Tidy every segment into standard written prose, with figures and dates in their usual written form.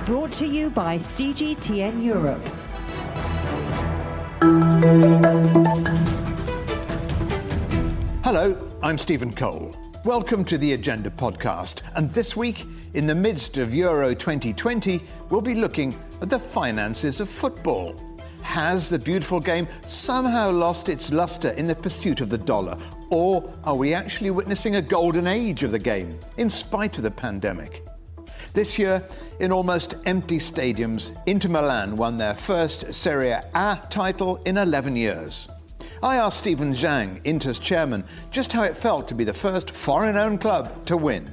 Brought to you by CGTN Europe. Hello, I'm Stephen Cole. Welcome to the Agenda podcast. And this week, in the midst of Euro 2020, we'll be looking at the finances of football. Has the beautiful game somehow lost its luster in the pursuit of the dollar? Or are we actually witnessing a golden age of the game, in spite of the pandemic? This year, in almost empty stadiums, Inter Milan won their first Serie A title in 11 years. I asked Zhang, Inter's chairman, just how it felt to be the first foreign-owned club to win.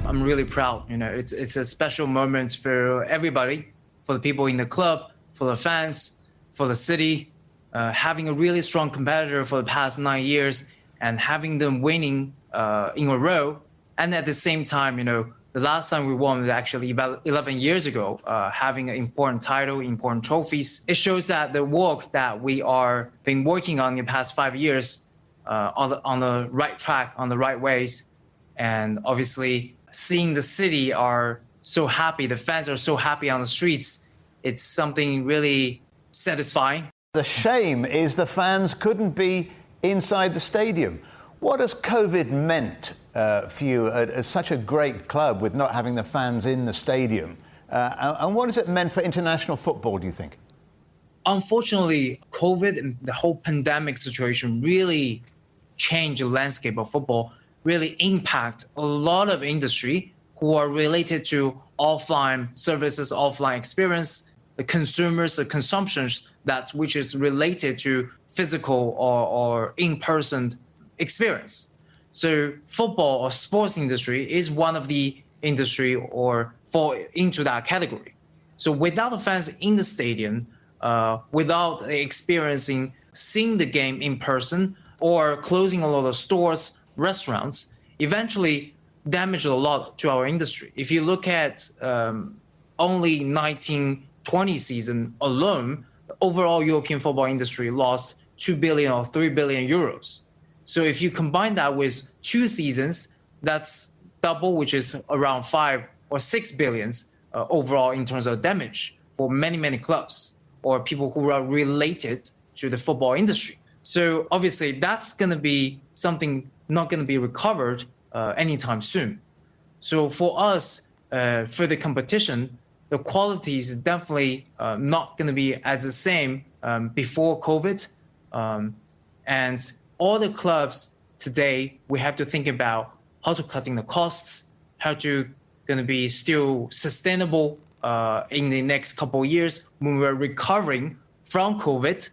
I'm really proud. It's a special moment for everybody, for the people in the club, for the fans, for the city. Having a really strong competitor for the past 9 years and having them winning in a row. And at the same time, the last time we won was actually about 11 years ago, having an important title, important trophies. It shows that the work that we are been working on in the past 5 years on the right track, on the right ways. And obviously, seeing the city are so happy, the fans are so happy on the streets, it's something really satisfying. The shame is the fans couldn't be inside the stadium. What has COVID meant for you at such a great club with not having the fans in the stadium? And what has it meant for international football, do you think? Unfortunately, COVID and the whole pandemic situation really changed the landscape of football, really impact a lot of industry who are related to offline services, offline experience, the consumers, the consumptions which is related to physical or in-person experience. So football or sports industry is one of the industry or fall into that category. So without the fans in the stadium, without experiencing, seeing the game in person or closing a lot of stores, restaurants, eventually damaged a lot to our industry. If you look at only 1920 season alone, the overall European football industry lost 2 billion or 3 billion euros. So if you combine that with 2 seasons, that's double, which is around 5 or 6 billions overall in terms of damage for many, many clubs or people who are related to the football industry. So obviously that's going to be something not going to be recovered anytime soon. So for us, for the competition, the quality is definitely not going to be as the same before COVID. And all the clubs today, we have to think about how to cutting the costs, how to going to be still sustainable in the next couple of years when we're recovering from COVID.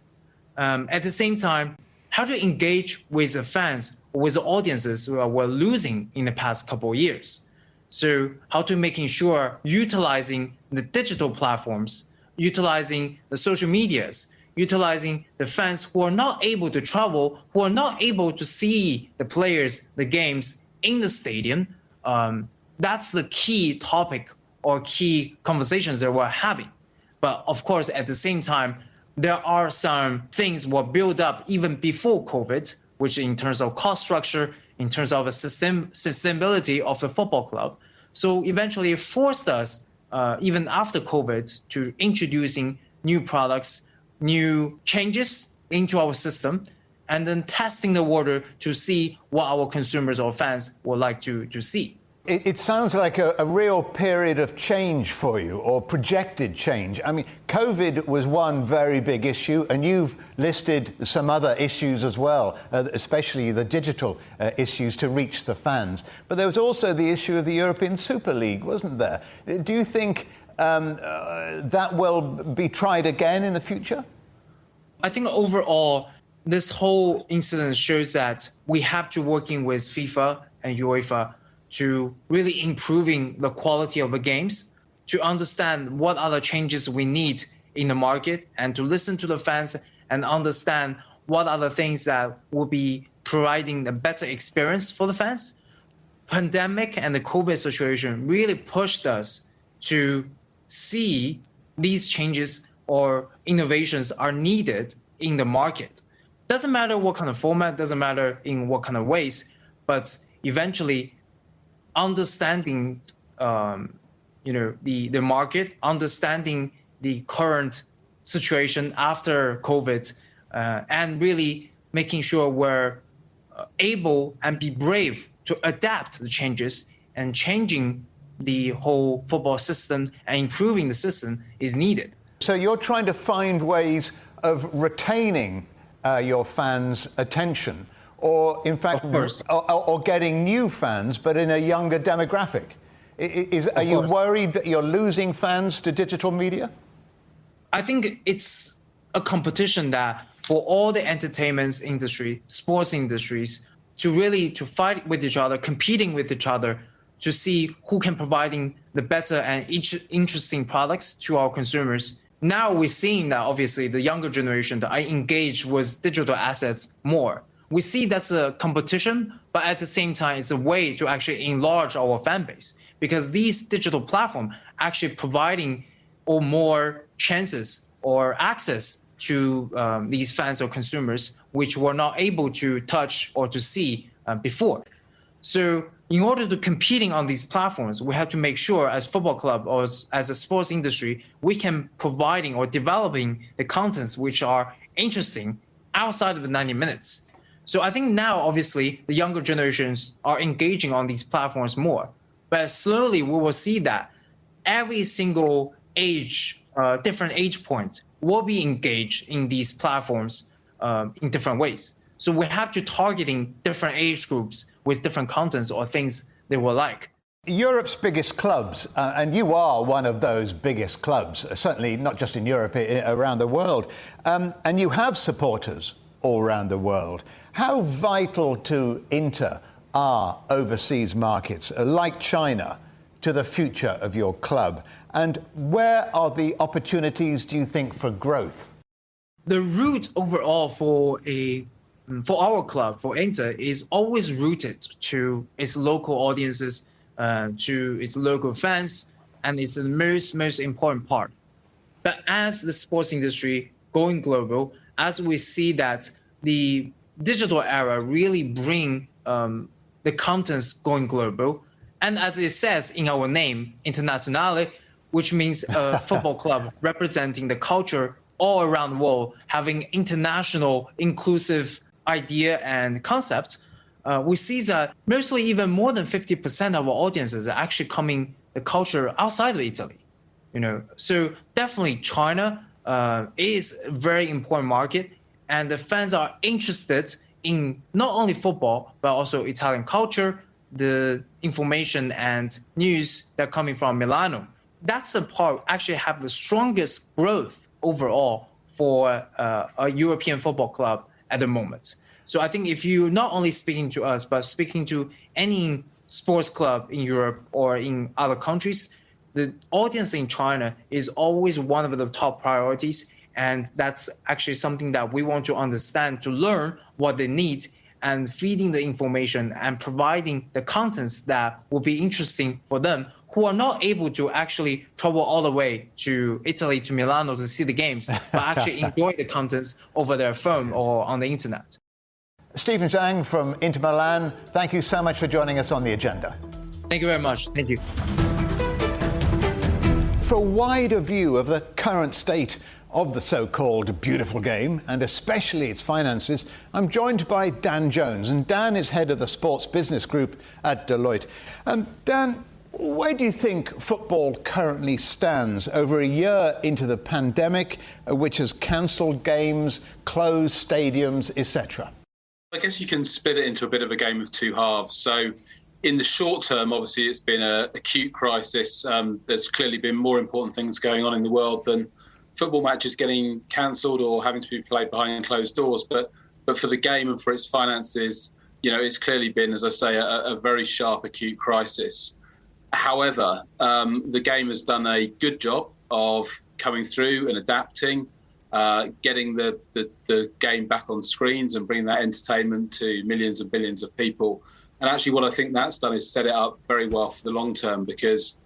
At the same time, how to engage with the fans, with the audiences who were losing in the past couple of years. So how to making sure utilizing the digital platforms, utilizing the social medias, utilizing the fans who are not able to travel, who are not able to see the players, the games in the stadium. That's the key topic or key conversations that we're having. But of course, at the same time, there are some things were built up even before COVID, which in terms of cost structure, in terms of a sustainability of the football club. So eventually it forced us, even after COVID, to introducing new products, new changes into our system, and then testing the water to see what our consumers or fans would like to see. It sounds like a real period of change for you, or projected change. I mean, COVID was one very big issue, and you've listed some other issues as well, especially the digital issues to reach the fans. But there was also the issue of the European Super League, wasn't there? Do you think that will be tried again in the future? I think overall, this whole incident shows that we have to working with FIFA and UEFA to really improving the quality of the games, to understand what are the changes we need in the market, and to listen to the fans and understand what are the things that will be providing a better experience for the fans. Pandemic and the COVID situation really pushed us to see these changes or innovations are needed in the market. Doesn't matter what kind of format, doesn't matter in what kind of ways, but eventually understanding the market, understanding the current situation after COVID, and really making sure we're able and be brave to adapt the changes, and changing the whole football system and improving the system is needed. So you're trying to find ways of retaining your fans' attention, or in fact, or getting new fans, but in a younger demographic. Are you worried that you're losing fans to digital media? I think it's a competition that for all the entertainment industry, sports industries, to fight with each other, competing with each other, to see who can providing the better and each interesting products to our consumers. Now we're seeing that obviously the younger generation that I engage with digital assets more. We see that's a competition, but at the same time, it's a way to actually enlarge our fan base, because these digital platforms actually providing or more chances or access to these fans or consumers, which were not able to touch or to see before. So in order to competing on these platforms, we have to make sure as football club or as a sports industry, we can providing or developing the contents which are interesting outside of the 90 minutes. So I think now, obviously, the younger generations are engaging on these platforms more. But slowly we will see that every single age, different age point will be engaged in these platforms in different ways. So we have to targeting different age groups with different contents or things they will like. Europe's biggest clubs, and you are one of those biggest clubs, certainly not just in Europe, around the world, and you have supporters all around the world. How vital to Inter are overseas markets like China to the future of your club? And where are the opportunities, do you think, for growth? The route overall for our club, for Inter, is always rooted to its local audiences, to its local fans, and it's the most important part. But as the sports industry going global, as we see that the digital era really bring the contents going global, and as it says in our name, Internazionale, which means a football club representing the culture all around the world, having international inclusive idea and concept, we see that mostly even more than 50% of our audiences are actually coming the culture outside of Italy. So definitely China is a very important market, and the fans are interested in not only football but also Italian culture, the information and news that are coming from Milano. That's the part actually have the strongest growth overall for a European football club at the moment. So I think if you're not only speaking to us, but speaking to any sports club in Europe or in other countries, the audience in China is always one of the top priorities. And that's actually something that we want to understand, to learn what they need, and feeding the information and providing the contents that will be interesting for them, who are not able to actually travel all the way to Italy, to Milano to see the games, but actually enjoy the contents over their phone or on the internet. Stephen Zhang from Inter Milan, thank you so much for joining us on The Agenda. Thank you very much. Thank you. For a wider view of the current state of the so-called beautiful game, and especially its finances, I'm joined by Dan Jones. And Dan is head of the Sports Business Group at Deloitte. Dan, where do you think football currently stands over a year into the pandemic, which has cancelled games, closed stadiums, etc.? I guess you can split it into a bit of a game of two halves. So in the short term, obviously, it's been an acute crisis. There's clearly been more important things going on in the world than football matches getting cancelled or having to be played behind closed doors. But for the game and for its finances, it's clearly been, as I say, a very sharp, acute crisis. However, the game has done a good job of coming through and adapting, getting the game back on screens and bringing that entertainment to millions and billions of people. And actually what I think that's done is set it up very well for the long term, because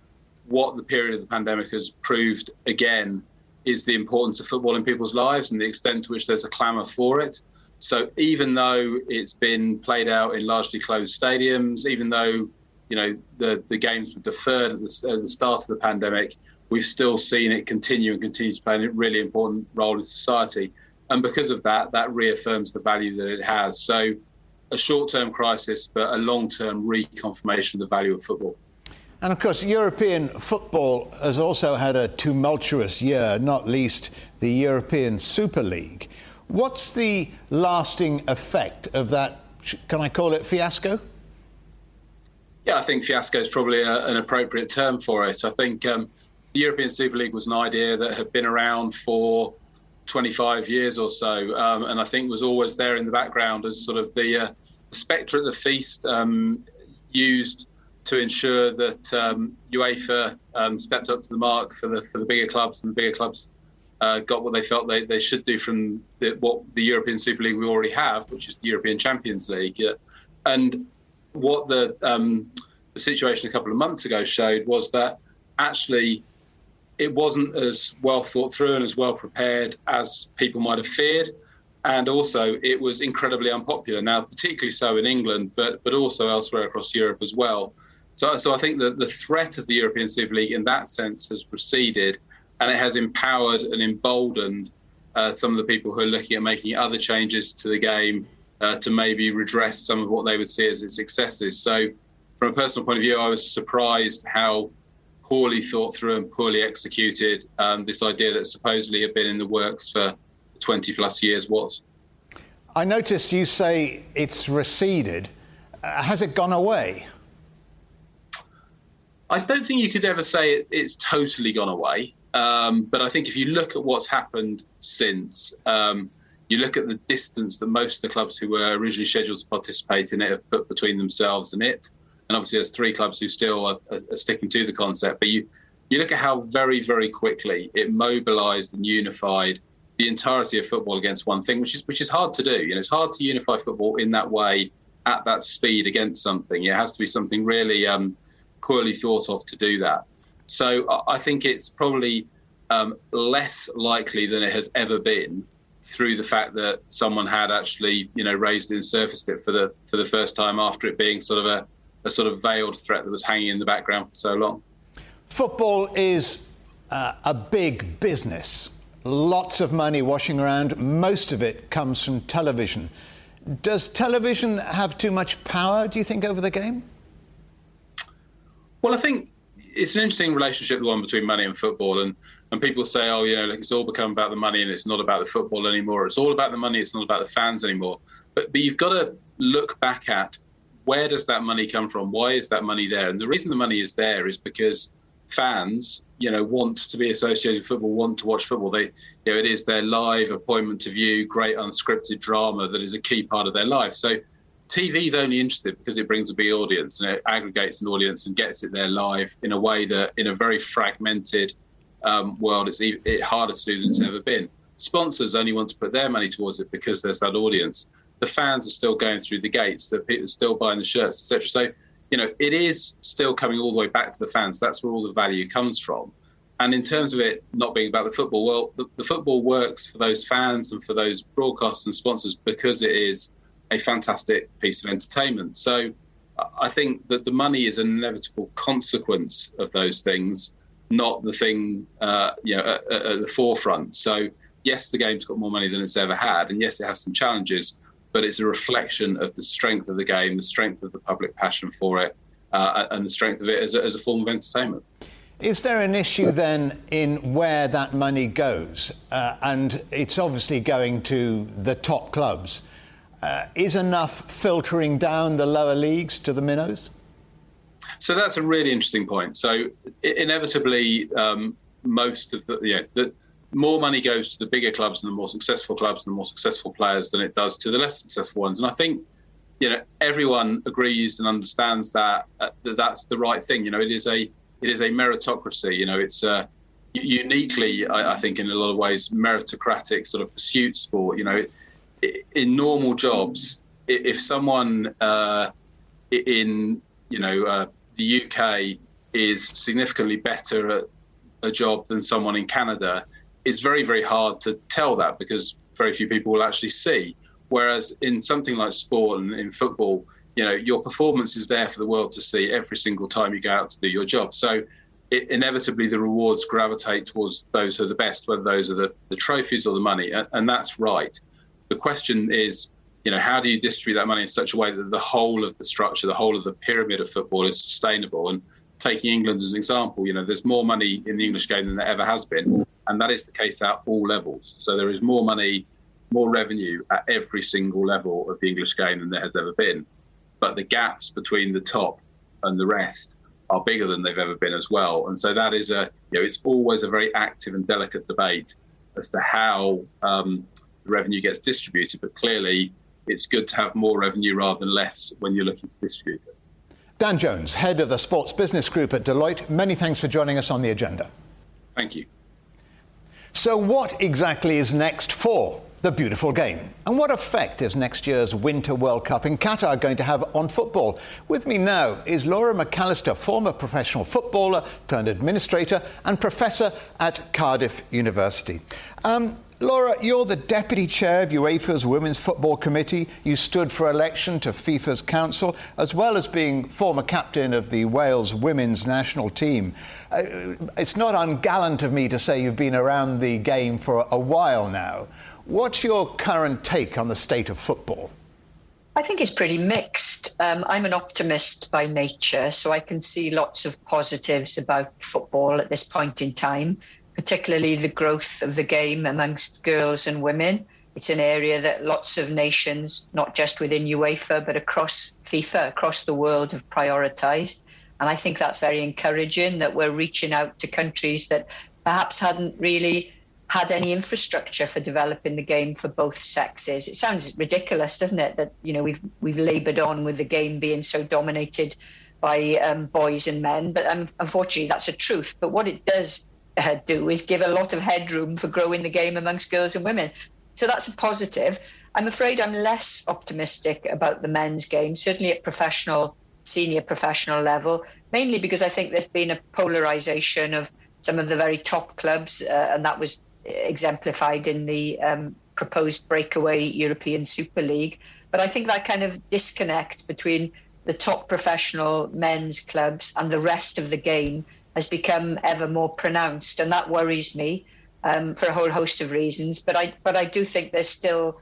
what the period of the pandemic has proved again is the importance of football in people's lives and the extent to which there's a clamour for it. So even though it's been played out in largely closed stadiums, even though the games were deferred at the start of the pandemic, we've still seen it continue to play a really important role in society. And because of that, that reaffirms the value that it has. So a short-term crisis, but a long-term reconfirmation of the value of football. And of course, European football has also had a tumultuous year, not least the European Super League. What's the lasting effect of that, can I call it fiasco? Yeah, I think fiasco is probably an appropriate term for it. I think the European Super League was an idea that had been around for 25 years or so, and I think was always there in the background as sort of the spectre at the feast, used to ensure that UEFA stepped up to the mark for the bigger clubs, and the bigger clubs got what they felt they should do from what the European Super League we already have, which is the European Champions League. And what the situation a couple of months ago showed was that actually it wasn't as well thought through and as well prepared as people might have feared. And also it was incredibly unpopular, now particularly so in England, but also elsewhere across Europe as well. So I think that the threat of the European Super League in that sense has receded, and it has empowered and emboldened some of the people who are looking at making other changes to the game to maybe redress some of what they would see as its excesses. So from a personal point of view, I was surprised how poorly thought through and poorly executed this idea that supposedly had been in the works for 20 plus years was. I noticed you say it's receded. Has it gone away? I don't think you could ever say it's totally gone away. But I think if you look at what's happened since, you look at the distance that most of the clubs who were originally scheduled to participate in it have put between themselves and it. And obviously there's 3 clubs who still are sticking to the concept. But you look at how very, very quickly it mobilised and unified the entirety of football against one thing, which is hard to do. It's hard to unify football in that way at that speed against something. It has to be something really poorly thought of to do that. So I think it's probably less likely than it has ever been through the fact that someone had actually, raised and surfaced it for the first time after it being sort of a sort of veiled threat that was hanging in the background for so long. Football is a big business. Lots of money washing around. Most of it comes from television. Does television have too much power, do you think, over the game? Well, I think it's an interesting relationship, the one between money and football. And people say, it's all become about the money and it's not about the football anymore. It's all about the money. It's not about the fans anymore. But you've got to look back at where does that money come from? Why is that money there? And the reason the money is there is because fans, want to be associated with football, want to watch football. It is their live appointment to view great unscripted drama that is a key part of their life. So TV is only interested because it brings a big audience and it aggregates an audience and gets it there live in a way that in a very fragmented world, it's harder to do than it's ever been. Sponsors only want to put their money towards it because there's that audience. The fans are still going through the gates. The people are still buying the shirts, etc. So, it is still coming all the way back to the fans. That's where all the value comes from. And in terms of it not being about the football, well, the football works for those fans and for those broadcasters and sponsors because it is a fantastic piece of entertainment. So I think that the money is an inevitable consequence of those things, not the thing at the forefront. So yes, the game's got more money than it's ever had, and yes, it has some challenges, but it's a reflection of the strength of the game, the strength of the public passion for it, and the strength of it as a form of entertainment. Is there an issue then in where that money goes? And it's obviously going to the top clubs. Is enough filtering down the lower leagues to the minnows? So that's a really interesting point. So inevitably, most of the more money goes to the bigger clubs and the more successful clubs and the more successful players than it does to the less successful ones. And I think, everyone agrees and understands that that's the right thing. It is a meritocracy. It's uniquely, I think, in a lot of ways, meritocratic sort of pursuit sport. In normal jobs, if someone in the UK is significantly better at a job than someone in Canada, it's very, very hard to tell that because very few people will actually see. Whereas in something like sport and in football, your performance is there for the world to see every single time you go out to do your job. So inevitably the rewards gravitate towards those who are the best, whether those are the trophies or the money. And that's right. The question is, how do you distribute that money in such a way that the whole of the structure, the whole of the pyramid of football is sustainable? And taking England as an example, there's more money in the English game than there ever has been. And that is the case at all levels. So there is more money, more revenue at every single level of the English game than there has ever been. But the gaps between the top and the rest are bigger than they've ever been as well. And so that is it's always a very active and delicate debate as to how the revenue gets distributed. But clearly, it's good to have more revenue rather than less when you're looking to distribute it. Dan Jones, head of the Sports Business Group at Deloitte, many thanks for joining us on The Agenda. Thank you. So what exactly is next for the beautiful game? And what effect is next year's Winter World Cup in Qatar going to have on football? With me now is Laura McAllister, former professional footballer turned administrator and professor at Cardiff University. Laura, you're the Deputy Chair of UEFA's Women's Football Committee. You stood for election to FIFA's Council, as well as being former captain of the Wales women's national team. It's not ungallant of me to say you've been around the game for a while now. What's your current take on the state of football? I think it's pretty mixed. I'm an optimist by nature, so I can see lots of positives about football at this point in time, particularly the growth of the game amongst girls and women. It's an area that lots of nations, not just within UEFA, but across FIFA, across the world, have prioritised. And I think that's very encouraging that we're reaching out to countries that perhaps hadn't really had any infrastructure for developing the game for both sexes. It sounds ridiculous, doesn't it, that we've laboured on with the game being so dominated by boys and men, but unfortunately that's a truth. But what it does do is give a lot of headroom for growing the game amongst girls and women. So that's a positive. I'm afraid I'm less optimistic about the men's game, certainly at senior professional level, mainly because I think there's been a polarisation of some of the very top clubs, and that was exemplified in the proposed breakaway European Super League. But I think that kind of disconnect between the top professional men's clubs and the rest of the game has become ever more pronounced, and that worries me for a whole host of reasons. But I do think there's still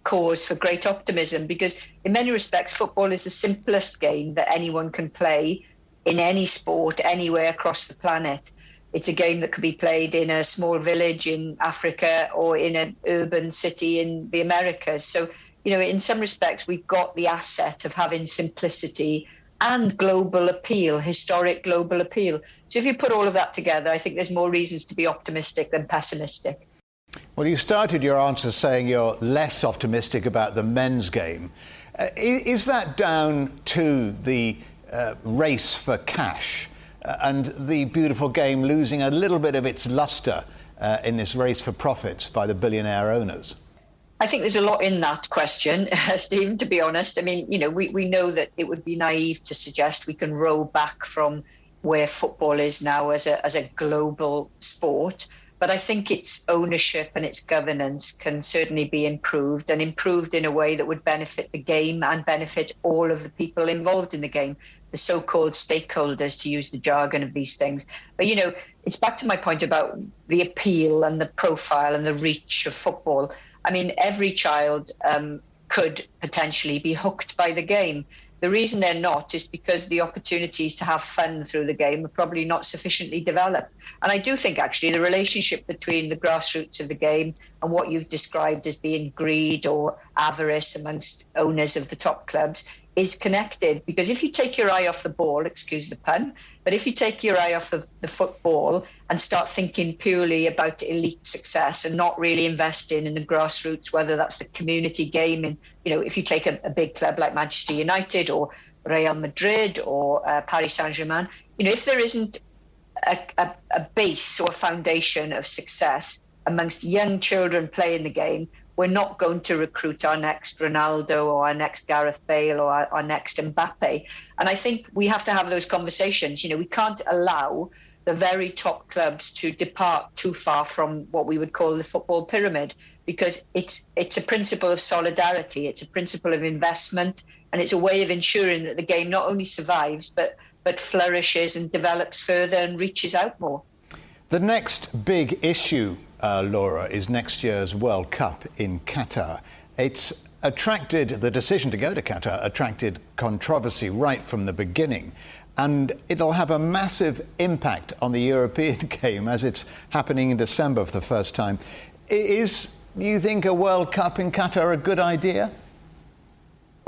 cause for great optimism, because in many respects football is the simplest game that anyone can play in any sport anywhere across the planet. It's a game that could be played in a small village in Africa or in an urban city in the Americas. So, in some respects, we've got the asset of having simplicity and global appeal, historic global appeal. So if you put all of that together, I think there's more reasons to be optimistic than pessimistic. Well, you started your answer saying you're less optimistic about the men's game. Is that down to the race for cash and the beautiful game losing a little bit of its lustre in this race for profits by the billionaire owners? I think there's a lot in that question, Stephen, to be honest. I mean, we know that it would be naive to suggest we can roll back from where football is now as a global sport. But I think its ownership and its governance can certainly be improved, and improved in a way that would benefit the game and benefit all of the people involved in the game, the so-called stakeholders, to use the jargon of these things. But, it's back to my point about the appeal and the profile and the reach of football. I mean, every child could potentially be hooked by the game. The reason they're not is because the opportunities to have fun through the game are probably not sufficiently developed. And I do think, actually, the relationship between the grassroots of the game and what you've described as being greed or avarice amongst owners of the top clubs is connected. Because if you take your eye off the ball, excuse the pun, but if you take your eye off the football and start thinking purely about elite success and not really investing in the grassroots, whether that's the community game, and if you take a big club like Manchester United or Real Madrid or Paris Saint-Germain, if there isn't a base or a foundation of success amongst young children playing the game, we're not going to recruit our next Ronaldo or our next Gareth Bale or our next Mbappe. And I think we have to have those conversations. We can't allow the very top clubs to depart too far from what we would call the football pyramid, because it's a principle of solidarity. It's a principle of investment. And it's a way of ensuring that the game not only survives, but flourishes and develops further and reaches out more. The next big issue, Laura, is next year's World Cup in Qatar. It's the decision to go to Qatar attracted controversy right from the beginning. And it'll have a massive impact on the European game as it's happening in December for the first time. Is, you think, a World Cup in Qatar a good idea?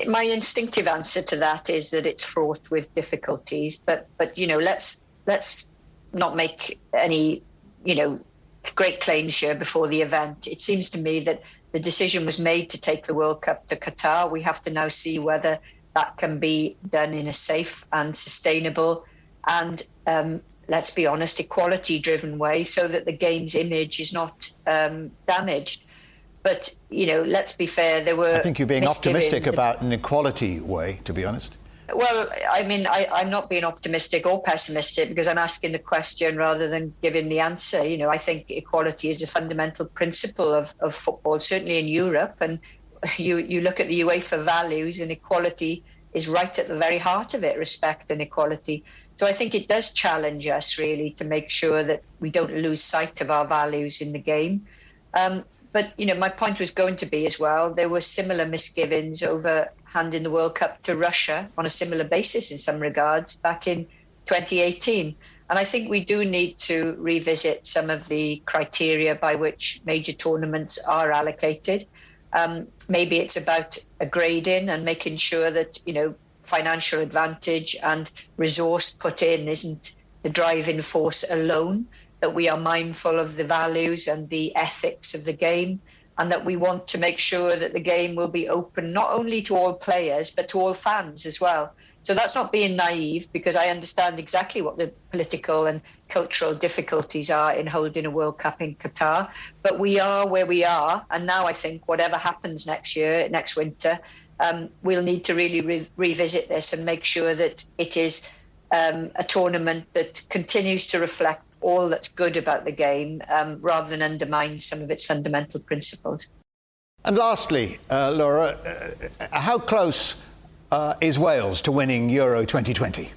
My instinctive answer to that is that it's fraught with difficulties. But let's not make any, great claims here before the event. It seems to me that the decision was made to take the World Cup to Qatar. We have to now see whether that can be done in a safe and sustainable and, let's be honest, equality-driven way so that the game's image is not damaged. But, let's be fair, there were... I think you're being optimistic about an equality way, to be honest. Well, I'm not being optimistic or pessimistic because I'm asking the question rather than giving the answer. I think equality is a fundamental principle of football, certainly in Europe. And you look at the UEFA values and equality is right at the very heart of it, respect and equality. So I think it does challenge us really to make sure that we don't lose sight of our values in the game. But, my point was going to be as well, there were similar misgivings over handing the World Cup to Russia on a similar basis in some regards back in 2018. And I think we do need to revisit some of the criteria by which major tournaments are allocated. Maybe it's about a grading and making sure that, financial advantage and resource put in isn't the driving force alone, that we are mindful of the values and the ethics of the game, and that we want to make sure that the game will be open not only to all players, but to all fans as well. So that's not being naive, because I understand exactly what the political and cultural difficulties are in holding a World Cup in Qatar. But we are where we are. And now I think whatever happens next winter, we'll need to really revisit this and make sure that it is a tournament that continues to reflect all that's good about the game, rather than undermine some of its fundamental principles. And lastly, Laura, how close is Wales to winning Euro 2020?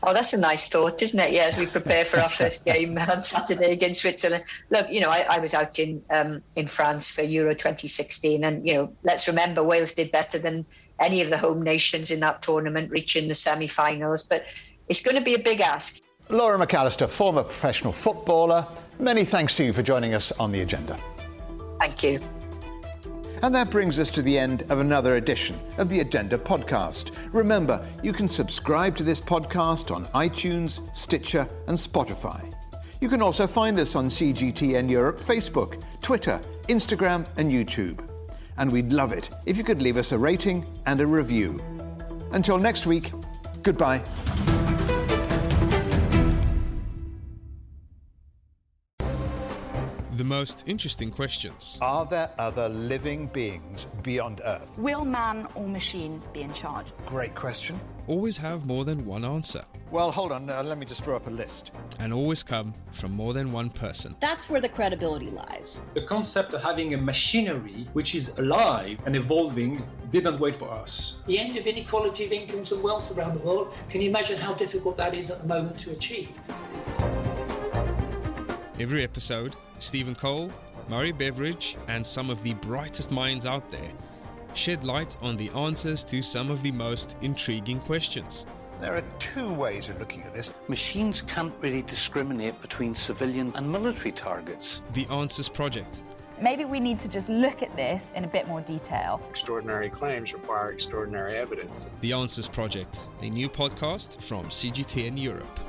Oh, that's a nice thought, isn't it? Yeah, as we prepare for our first game on Saturday against Switzerland. Look, I was out in France for Euro 2016, and let's remember Wales did better than any of the home nations in that tournament, reaching the semi-finals. But it's going to be a big ask. Laura McAllister, former professional footballer, many thanks to you for joining us on The Agenda. Thank you. And that brings us to the end of another edition of The Agenda podcast. Remember, you can subscribe to this podcast on iTunes, Stitcher and Spotify. You can also find us on CGTN Europe Facebook, Twitter, Instagram and YouTube. And we'd love it if you could leave us a rating and a review. Until next week, goodbye. The most interesting questions. Are there other living beings beyond Earth? Will man or machine be in charge? Great question. Always have more than one answer. Well, hold on, let me just draw up a list. And always come from more than one person. That's where the credibility lies. The concept of having a machinery which is alive and evolving didn't wait for us. The end of inequality of incomes and wealth around the world, can you imagine how difficult that is at the moment to achieve? Every episode, Stephen Cole, Murray Beveridge, and some of the brightest minds out there shed light on the answers to some of the most intriguing questions. There are two ways of looking at this. Machines can't really discriminate between civilian and military targets. The Answers Project. Maybe we need to just look at this in a bit more detail. Extraordinary claims require extraordinary evidence. The Answers Project, a new podcast from CGTN Europe.